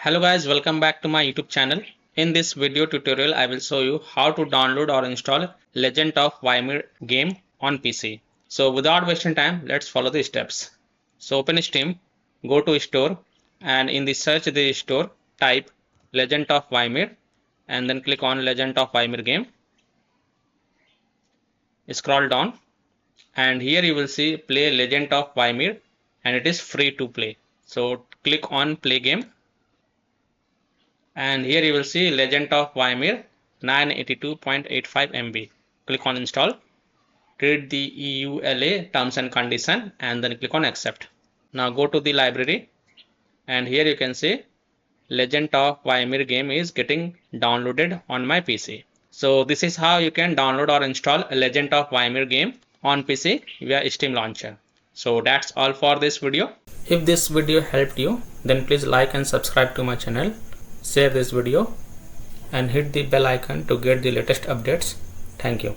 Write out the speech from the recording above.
Hello guys, welcome back to my YouTube channel. In this video tutorial, I will show you how to download or install Legend of YMIR game on PC. So without wasting time, let's follow the steps. So open Steam, go to store, and in the search the store, type Legend of YMIR and then click on Legend of YMIR game. Scroll down and here you will see play Legend of YMIR and it is free to play. So click on play game. And here you will see Legend of YMIR 982.85 MB. Click on install. Read the EULA terms and condition and then click on accept. Now go to the library and here you can see Legend of YMIR game is getting downloaded on my PC. So this is how you can download or install a Legend of YMIR game on PC via Steam launcher. So that's all for this video. If this video helped you, then please like and subscribe to my channel. Share this video and hit the bell icon to get the latest updates. Thank you.